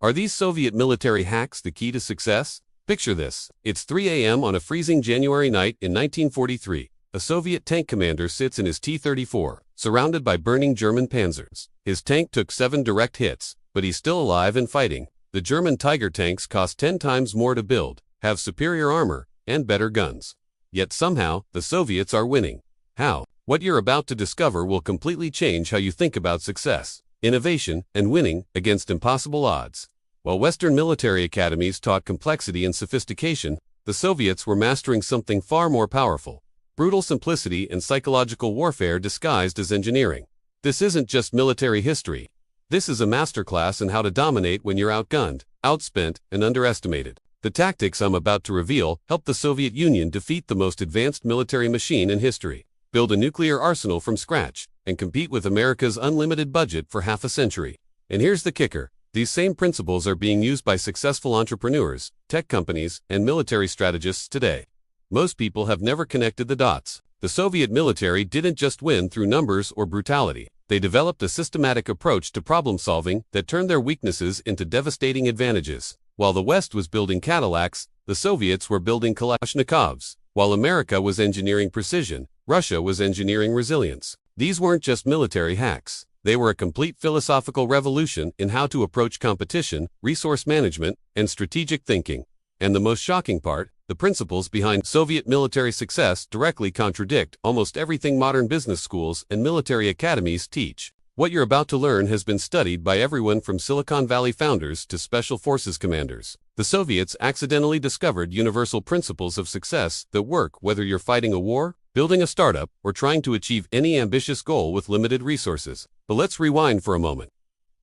Are these Soviet military hacks the key to success? Picture this. It's 3 a.m. on a freezing January night in 1943. A Soviet tank commander sits in his T-34, surrounded by burning German panzers. His tank took 7 direct hits, but he's still alive and fighting. The German Tiger tanks cost 10 times more to build, have superior armor, and better guns. Yet somehow, the Soviets are winning. How? What you're about to discover will completely change how you think about success, innovation, and winning against impossible odds. While Western military academies taught complexity and sophistication, the Soviets were mastering something far more powerful: brutal simplicity and psychological warfare disguised as engineering. This isn't just military history. This is a masterclass in how to dominate when you're outgunned, outspent, and underestimated. The tactics I'm about to reveal helped the Soviet Union defeat the most advanced military machine in history, build a nuclear arsenal from scratch, and compete with America's unlimited budget for half a century. And here's the kicker. These same principles are being used by successful entrepreneurs, tech companies, and military strategists today. Most people have never connected the dots. The Soviet military didn't just win through numbers or brutality. They developed a systematic approach to problem solving that turned their weaknesses into devastating advantages. While the West was building Cadillacs, the Soviets were building Kalashnikovs. While America was engineering precision, Russia was engineering resilience. These weren't just military hacks. They were a complete philosophical revolution in how to approach competition, resource management, and strategic thinking. And the most shocking part, the principles behind Soviet military success directly contradict almost everything modern business schools and military academies teach. What you're about to learn has been studied by everyone from Silicon Valley founders to special forces commanders. The Soviets accidentally discovered universal principles of success that work whether you're fighting a war, building a startup, or trying to achieve any ambitious goal with limited resources. But let's rewind for a moment.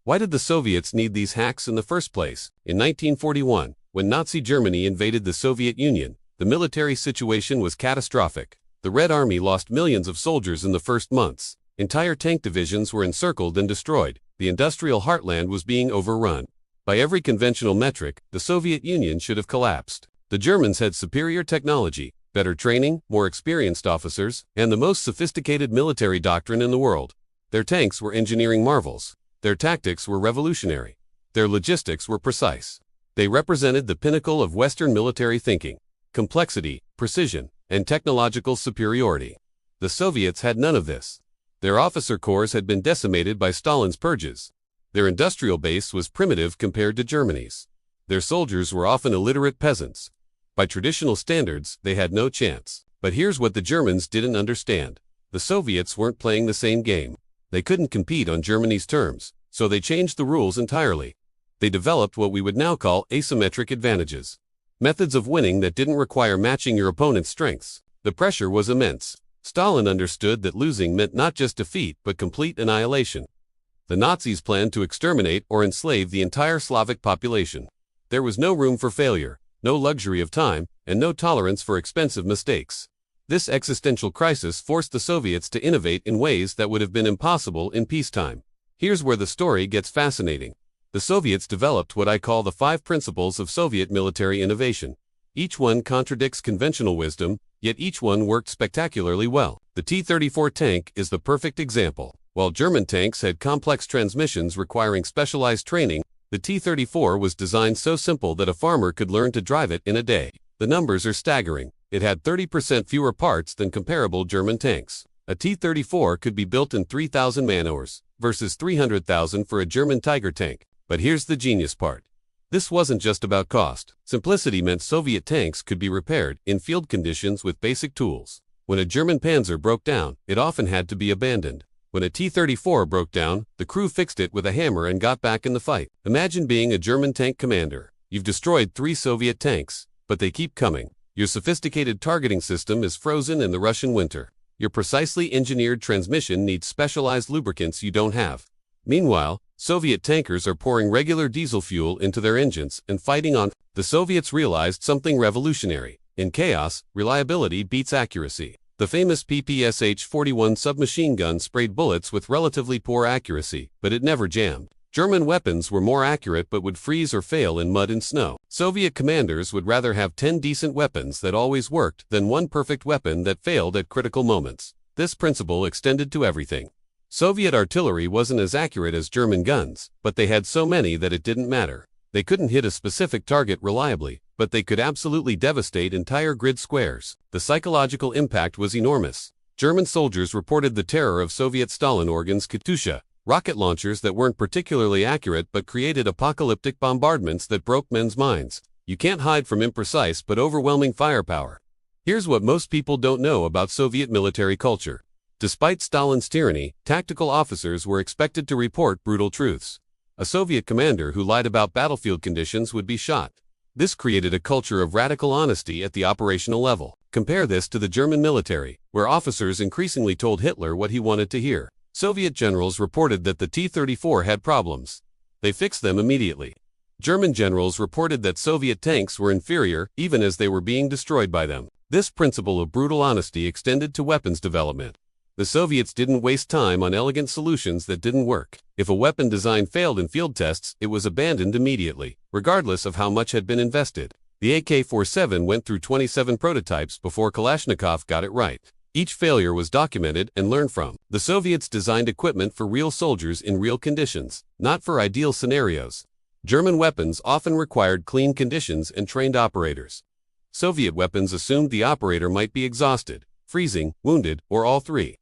Why did the Soviets need these hacks in the first place? In 1941, when Nazi Germany invaded the Soviet Union, the military situation was catastrophic. The Red Army lost millions of soldiers in the first months. Entire tank divisions were encircled and destroyed. The industrial heartland was being overrun. By every conventional metric, the Soviet Union should have collapsed. The Germans had superior technology, better training, more experienced officers, and the most sophisticated military doctrine in the world. Their tanks were engineering marvels. Their tactics were revolutionary. Their logistics were precise. They represented the pinnacle of Western military thinking: complexity, precision, and technological superiority. The Soviets had none of this. Their officer corps had been decimated by Stalin's purges. Their industrial base was primitive compared to Germany's. Their soldiers were often illiterate peasants. By traditional standards, they had no chance. But here's what the Germans didn't understand. The Soviets weren't playing the same game. They couldn't compete on Germany's terms, so they changed the rules entirely. They developed what we would now call asymmetric advantages. Methods of winning that didn't require matching your opponent's strengths. The pressure was immense. Stalin understood that losing meant not just defeat but complete annihilation. The Nazis planned to exterminate or enslave the entire Slavic population. There was no room for failure, no luxury of time, and no tolerance for expensive mistakes. This existential crisis forced the Soviets to innovate in ways that would have been impossible in peacetime. Here's where the story gets fascinating. The Soviets developed what I call the 5 principles of Soviet military innovation. Each one contradicts conventional wisdom, yet each one worked spectacularly well. The T-34 tank is the perfect example. While German tanks had complex transmissions requiring specialized training, the T-34 was designed so simple that a farmer could learn to drive it in a day. The numbers are staggering. It had 30% fewer parts than comparable German tanks. A T-34 could be built in 3,000 man-hours, versus 300,000 for a German Tiger tank. But here's the genius part. This wasn't just about cost. Simplicity meant Soviet tanks could be repaired in field conditions with basic tools. When a German Panzer broke down, it often had to be abandoned. When a T-34 broke down, the crew fixed it with a hammer and got back in the fight. Imagine being a German tank commander. You've destroyed 3 Soviet tanks, but they keep coming. Your sophisticated targeting system is frozen in the Russian winter. Your precisely engineered transmission needs specialized lubricants you don't have. Meanwhile, Soviet tankers are pouring regular diesel fuel into their engines and fighting on. The Soviets realized something revolutionary. In chaos, reliability beats accuracy. The famous PPSH-41 submachine gun sprayed bullets with relatively poor accuracy, but it never jammed. German weapons were more accurate but would freeze or fail in mud and snow. Soviet commanders would rather have 10 decent weapons that always worked than one perfect weapon that failed at critical moments. This principle extended to everything. Soviet artillery wasn't as accurate as German guns, but they had so many that it didn't matter. They couldn't hit a specific target reliably, but they could absolutely devastate entire grid squares. The psychological impact was enormous. German soldiers reported the terror of Soviet Stalin organs Katyusha, rocket launchers that weren't particularly accurate but created apocalyptic bombardments that broke men's minds. You can't hide from imprecise but overwhelming firepower. Here's what most people don't know about Soviet military culture. Despite Stalin's tyranny, tactical officers were expected to report brutal truths. A Soviet commander who lied about battlefield conditions would be shot. This created a culture of radical honesty at the operational level. Compare this to the German military, where officers increasingly told Hitler what he wanted to hear. Soviet generals reported that the T-34 had problems. They fixed them immediately. German generals reported that Soviet tanks were inferior even as they were being destroyed by them. This principle of brutal honesty extended to weapons development. The Soviets didn't waste time on elegant solutions that didn't work. If a weapon design failed in field tests, it was abandoned immediately, regardless of how much had been invested. The AK-47 went through 27 prototypes before Kalashnikov got it right. Each failure was documented and learned from. The Soviets designed equipment for real soldiers in real conditions, not for ideal scenarios. German weapons often required clean conditions and trained operators. Soviet weapons assumed the operator might be exhausted, freezing, wounded, or all three.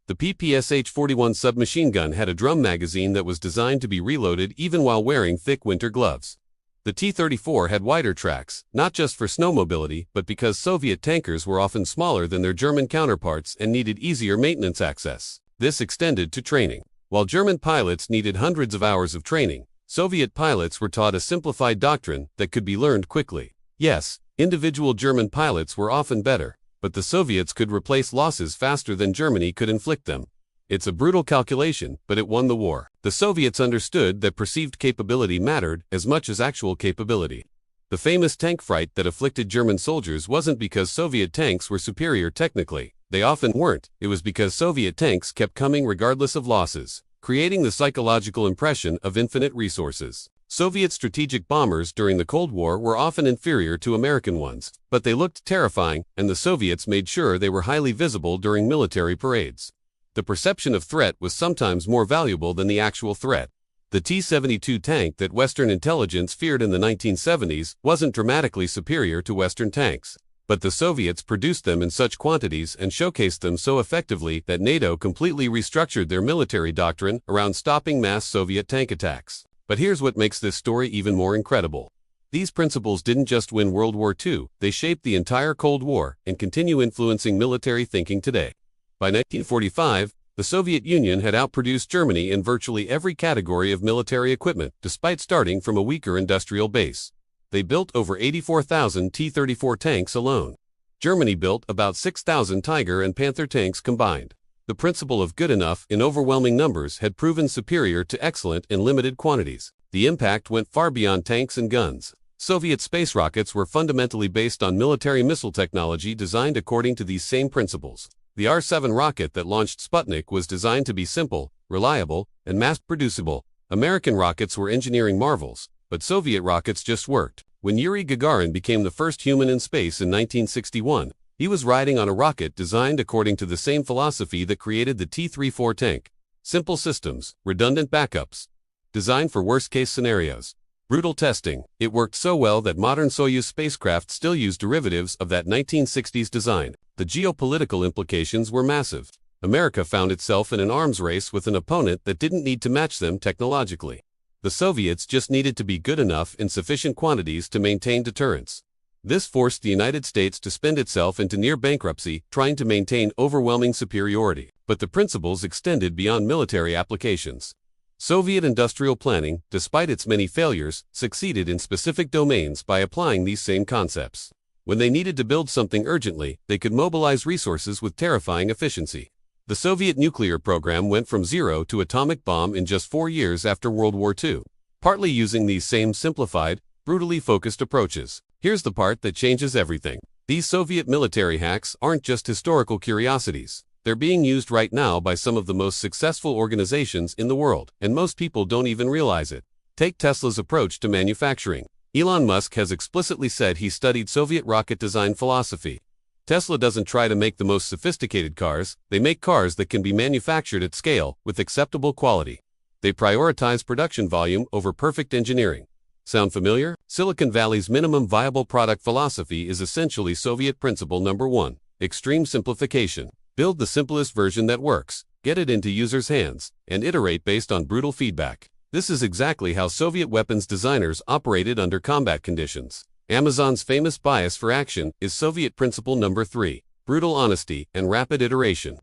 The PPSH-41 submachine gun had a drum magazine that was designed to be reloaded even while wearing thick winter gloves. The T-34 had wider tracks, not just for snow mobility, but because Soviet tankers were often smaller than their German counterparts and needed easier maintenance access. This extended to training. While German pilots needed hundreds of hours of training, Soviet pilots were taught a simplified doctrine that could be learned quickly. Yes, individual German pilots were often better, but the Soviets could replace losses faster than Germany could inflict them. It's a brutal calculation, but it won the war. The Soviets understood that perceived capability mattered as much as actual capability. The famous tank fright that afflicted German soldiers wasn't because Soviet tanks were superior technically. They often weren't. It was because Soviet tanks kept coming regardless of losses, creating the psychological impression of infinite resources. Soviet strategic bombers during the Cold War were often inferior to American ones, but they looked terrifying, and the Soviets made sure they were highly visible during military parades. The perception of threat was sometimes more valuable than the actual threat. The T-72 tank that Western intelligence feared in the 1970s wasn't dramatically superior to Western tanks, but the Soviets produced them in such quantities and showcased them so effectively that NATO completely restructured their military doctrine around stopping mass Soviet tank attacks. But here's what makes this story even more incredible. These principles didn't just win World War II, they shaped the entire Cold War and continue influencing military thinking today. By 1945, the Soviet Union had outproduced Germany in virtually every category of military equipment, despite starting from a weaker industrial base. They built over 84,000 T-34 tanks alone. Germany built about 6,000 Tiger and Panther tanks combined. The principle of good enough in overwhelming numbers had proven superior to excellent in limited quantities. The impact went far beyond tanks and guns. Soviet space rockets were fundamentally based on military missile technology designed according to these same principles. The R-7 rocket that launched Sputnik was designed to be simple, reliable, and mass-producible. American rockets were engineering marvels, but Soviet rockets just worked. When Yuri Gagarin became the first human in space in 1961, he was riding on a rocket designed according to the same philosophy that created the T-34 tank. Simple systems, redundant backups, designed for worst-case scenarios. Brutal testing. It worked so well that modern Soyuz spacecraft still use derivatives of that 1960s design. The geopolitical implications were massive. America found itself in an arms race with an opponent that didn't need to match them technologically. The Soviets just needed to be good enough in sufficient quantities to maintain deterrence. This forced the United States to spend itself into near bankruptcy trying to maintain overwhelming superiority. But the principles extended beyond military applications. Soviet industrial planning, despite its many failures, succeeded in specific domains by applying these same concepts. When they needed to build something urgently, they could mobilize resources with terrifying efficiency. The Soviet nuclear program went from zero to atomic bomb in just 4 years after World War II, partly using these same simplified, brutally focused approaches. Here's the part that changes everything. These Soviet military hacks aren't just historical curiosities. They're being used right now by some of the most successful organizations in the world, and most people don't even realize it. Take Tesla's approach to manufacturing. Elon Musk has explicitly said he studied Soviet rocket design philosophy. Tesla doesn't try to make the most sophisticated cars, they make cars that can be manufactured at scale with acceptable quality. They prioritize production volume over perfect engineering. Sound familiar? Silicon Valley's minimum viable product philosophy is essentially Soviet principle number 1, extreme simplification. Build the simplest version that works, get it into users' hands, and iterate based on brutal feedback. This is exactly how Soviet weapons designers operated under combat conditions. Amazon's famous bias for action is Soviet principle number 3, brutal honesty and rapid iteration.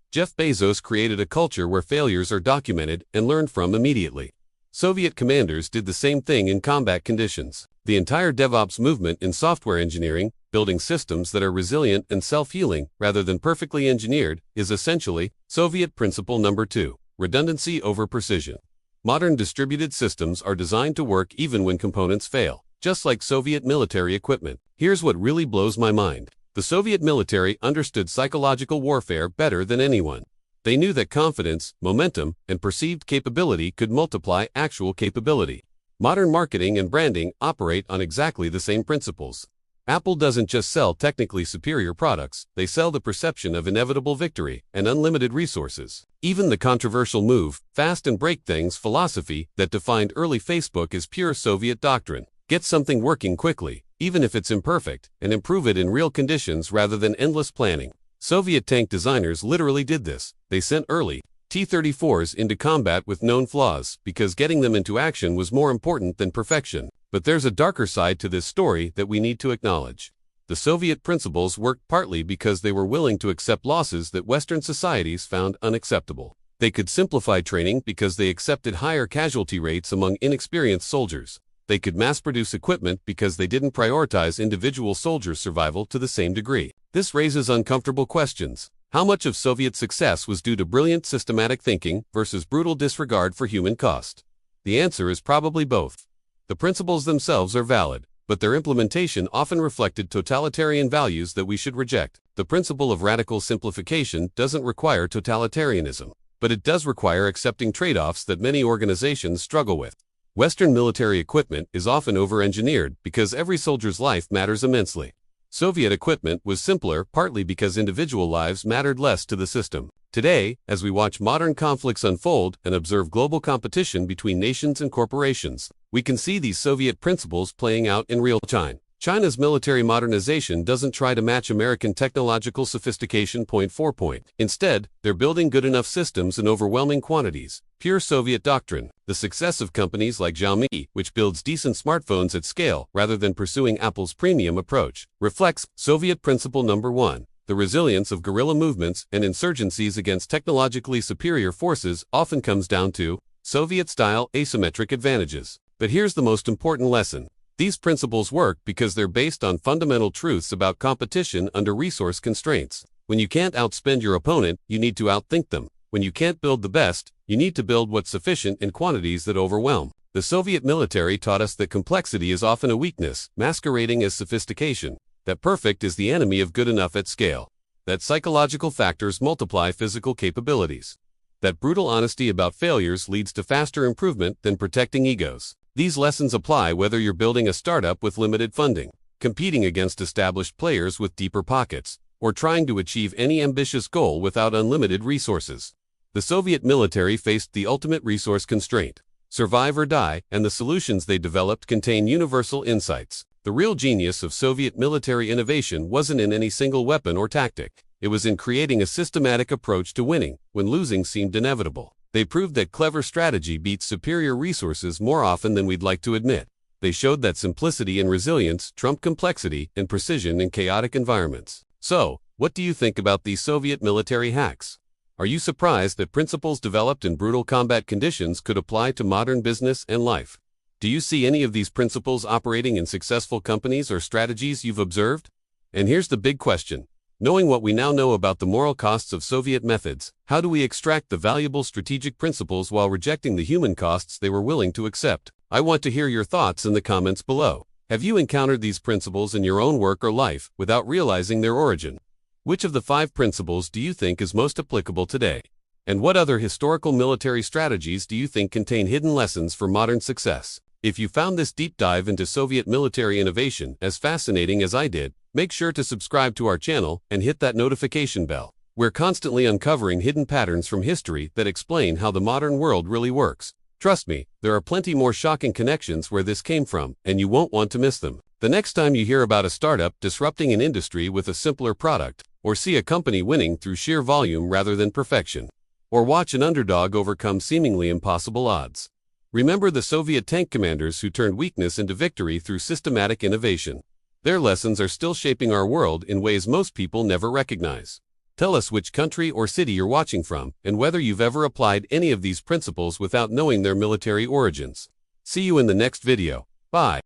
Jeff Bezos created a culture where failures are documented and learned from immediately. Soviet commanders did the same thing in combat conditions. The entire DevOps movement in software engineering, building systems that are resilient and self-healing rather than perfectly engineered, is essentially Soviet principle number 2, redundancy over precision. Modern distributed systems are designed to work even when components fail, just like Soviet military equipment. Here's what really blows my mind. The Soviet military understood psychological warfare better than anyone. They knew that confidence, momentum, and perceived capability could multiply actual capability. Modern marketing and branding operate on exactly the same principles. Apple doesn't just sell technically superior products, they sell the perception of inevitable victory and unlimited resources. Even the controversial move, fast and break things philosophy that defined early Facebook is pure Soviet doctrine. Get something working quickly, even if it's imperfect, and improve it in real conditions rather than endless planning. Soviet tank designers literally did this. They sent early T-34s into combat with known flaws because getting them into action was more important than perfection. But there's a darker side to this story that we need to acknowledge. The Soviet principles worked partly because they were willing to accept losses that Western societies found unacceptable. They could simplify training because they accepted higher casualty rates among inexperienced soldiers. They could mass-produce equipment because they didn't prioritize individual soldiers' survival to the same degree. This raises uncomfortable questions. How much of Soviet success was due to brilliant systematic thinking versus brutal disregard for human cost? The answer is probably both. The principles themselves are valid, but their implementation often reflected totalitarian values that we should reject. The principle of radical simplification doesn't require totalitarianism, but it does require accepting trade-offs that many organizations struggle with. Western military equipment is often over-engineered because every soldier's life matters immensely. Soviet equipment was simpler partly because individual lives mattered less to the system. Today, as we watch modern conflicts unfold and observe global competition between nations and corporations, we can see these Soviet principles playing out in real time. China's military modernization doesn't try to match American technological sophistication point for point. Instead, they're building good enough systems in overwhelming quantities. Pure Soviet doctrine. The success of companies like Xiaomi, which builds decent smartphones at scale rather than pursuing Apple's premium approach, reflects Soviet principle number 1. The resilience of guerrilla movements and insurgencies against technologically superior forces often comes down to Soviet-style asymmetric advantages. But here's the most important lesson. These principles work because they're based on fundamental truths about competition under resource constraints. When you can't outspend your opponent, you need to outthink them. When you can't build the best, you need to build what's sufficient in quantities that overwhelm. The Soviet military taught us that complexity is often a weakness, masquerading as sophistication, that perfect is the enemy of good enough at scale, that psychological factors multiply physical capabilities, that brutal honesty about failures leads to faster improvement than protecting egos. These lessons apply whether you're building a startup with limited funding, competing against established players with deeper pockets, or trying to achieve any ambitious goal without unlimited resources. The Soviet military faced the ultimate resource constraint: survive or die, and the solutions they developed contain universal insights. The real genius of Soviet military innovation wasn't in any single weapon or tactic. It was in creating a systematic approach to winning when losing seemed inevitable. They proved that clever strategy beats superior resources more often than we'd like to admit. They showed that simplicity and resilience trump complexity and precision in chaotic environments. So, what do you think about these Soviet military hacks? Are you surprised that principles developed in brutal combat conditions could apply to modern business and life? Do you see any of these principles operating in successful companies or strategies you've observed? And here's the big question. Knowing what we now know about the moral costs of Soviet methods, how do we extract the valuable strategic principles while rejecting the human costs they were willing to accept? I want to hear your thoughts in the comments below. Have you encountered these principles in your own work or life without realizing their origin? Which of the 5 principles do you think is most applicable today? And what other historical military strategies do you think contain hidden lessons for modern success? If you found this deep dive into Soviet military innovation as fascinating as I did, make sure to subscribe to our channel and hit that notification bell. We're constantly uncovering hidden patterns from history that explain how the modern world really works. Trust me, there are plenty more shocking connections where this came from, and you won't want to miss them. The next time you hear about a startup disrupting an industry with a simpler product, or see a company winning through sheer volume rather than perfection, or watch an underdog overcome seemingly impossible odds, remember the Soviet tank commanders who turned weakness into victory through systematic innovation. Their lessons are still shaping our world in ways most people never recognize. Tell us which country or city you're watching from, and whether you've ever applied any of these principles without knowing their military origins. See you in the next video. Bye.